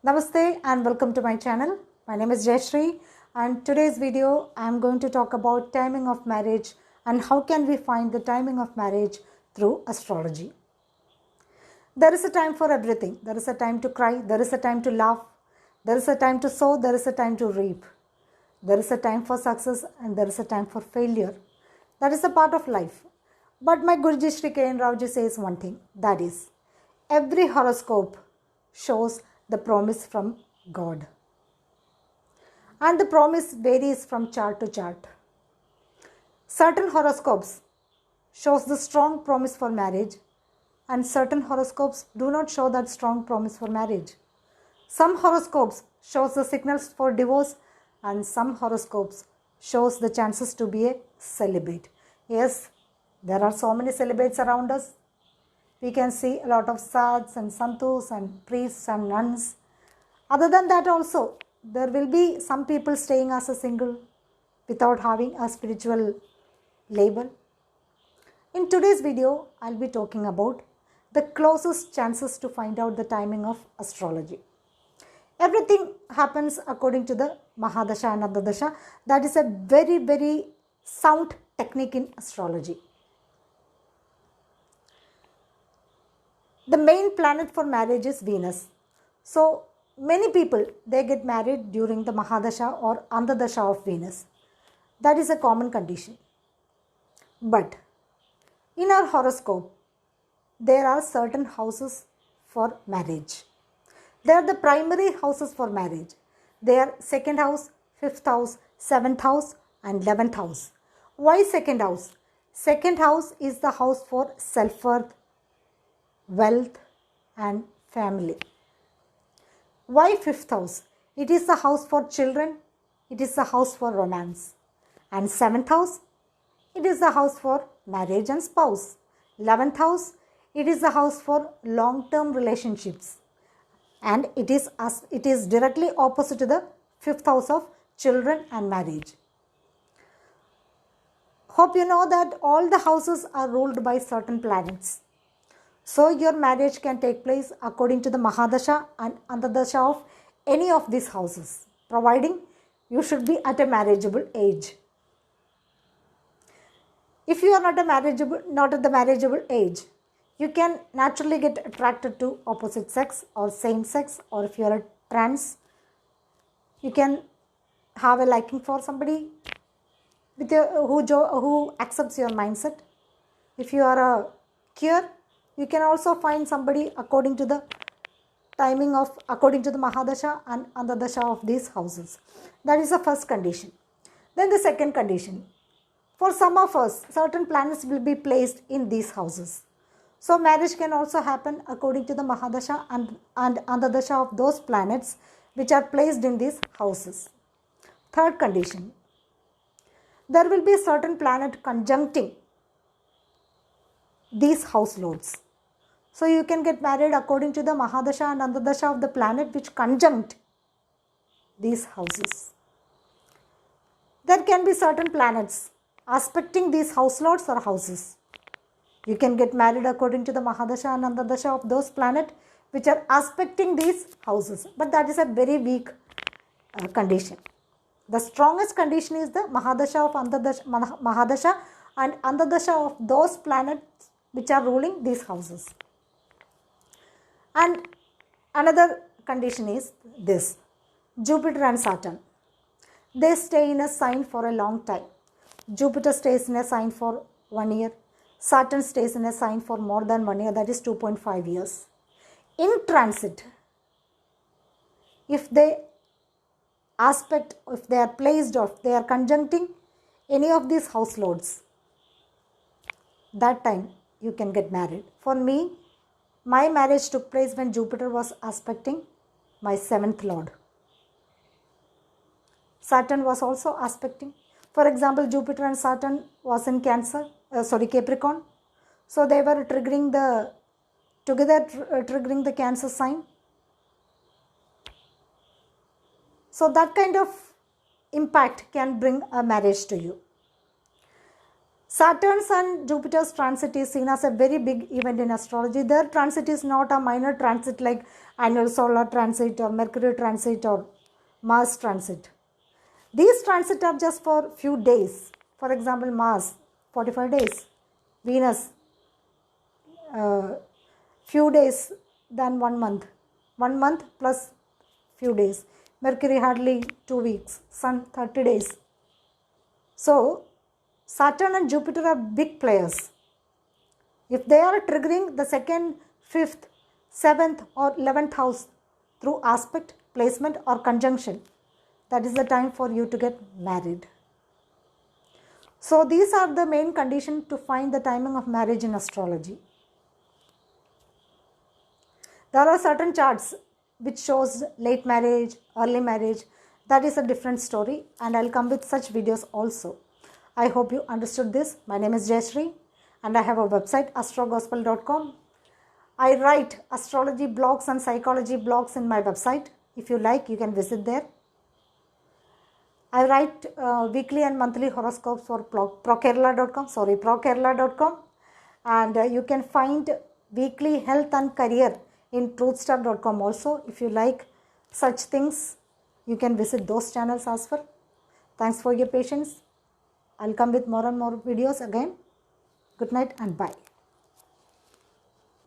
Namaste and welcome to my channel. My name is Jayashree and today's video I am going to talk about timing of marriage and how can we find the timing of marriage through astrology. There is a time for everything. There is a time to cry, there is a time to laugh, there is a time to sow, there is a time to reap. There is a time for success and there is a time for failure. That is a part of life. But my Guruji Shri K.N. Raoji says one thing, that is, every horoscope shows the promise from God. And the promise varies from chart to chart. Certain horoscopes shows the strong promise for marriage and certain horoscopes do not show that strong promise for marriage. Some horoscopes shows the signals for divorce and some horoscopes shows the chances to be a celibate. Yes, there are so many celibates around us. We can see a lot of sadhs and santus and priests and nuns. Other than that also, there will be some people staying as a single without having a spiritual label. In today's video, I'll be talking about the closest chances to find out the timing of astrology. Everything happens according to the Mahadasha and Antardasha. That is a very, very sound technique in astrology. The main planet for marriage is Venus. So, many people, they get married during the Mahadasha or Antardasha of Venus. That is a common condition. But, in our horoscope, there are certain houses for marriage. They are the primary houses for marriage. They are 2nd house, 5th house, 7th house and 11th house. Why 2nd house? 2nd house is the house for self-worth, wealth and family. Why 5th house? It is the house for children. It is the house for romance. And 7th house? It is the house for marriage and spouse. 11th house? It is the house for long-term relationships. And it is directly opposite to the 5th house of children and marriage. Hope you know that all the houses are ruled by certain planets. So your marriage can take place according to the Mahadasha and Antardasha of any of these houses, providing you should be at a marriageable age. If you are not at the marriageable age, you can naturally get attracted to opposite sex or same sex, or if you are a trans, you can have a liking for somebody who accepts your mindset. If you are a queer, you can also find somebody according to the Mahadasha and Antardasha of these houses. That is the first condition. Then the second condition. For some of us, certain planets will be placed in these houses. So marriage can also happen according to the Mahadasha and Antardasha of those planets which are placed in these houses. Third condition. There will be a certain planet conjuncting these house lords. So you can get married according to the Mahadasha and Antardasha of the planet which conjunct these houses. There can be certain planets aspecting these house lords or houses. You can get married according to the Mahadasha and Antardasha of those planets which are aspecting these houses. But that is a very weak condition. The strongest condition is the Mahadasha and Antardasha of those planets which are ruling these houses. And another condition is this: Jupiter and Saturn. They stay in a sign for a long time. Jupiter stays in a sign for 1 year. Saturn stays in a sign for more than 1 year, that is 2.5 years. In transit, if they are placed or if they are conjuncting any of these house lords, that time you can get married. For me, my marriage took place when Jupiter was aspecting my 7th lord. Saturn was also aspecting. For example, Jupiter and Saturn was in Capricorn. So they were triggering the Cancer sign. So that kind of impact can bring a marriage to you. Saturn's and Jupiter's transit is seen as a very big event in astrology. Their transit is not a minor transit like annual solar transit or Mercury transit or Mars transit. These transits are just for few days. For example, Mars, 45 days. Venus, few days than 1 month. 1 month plus few days. Mercury hardly 2 weeks. Sun 30 days. So, Saturn and Jupiter are big players. If they are triggering the 2nd, 5th, 7th or 11th house through aspect, placement or conjunction, that is the time for you to get married. So these are the main conditions to find the timing of marriage in astrology. There are certain charts which shows late marriage, early marriage. That is a different story, and I'll come with such videos also. I hope you understood this. My name is Jayashree and I have a website, astrogospel.com. I write astrology blogs and psychology blogs in my website. If you like, you can visit there. I write weekly and monthly horoscopes for prokerala.com, and you can find weekly health and career in truthstar.com also. If you like such things, you can visit those channels as well. Thanks for your patience. I'll come with more and more videos again. Good night and bye.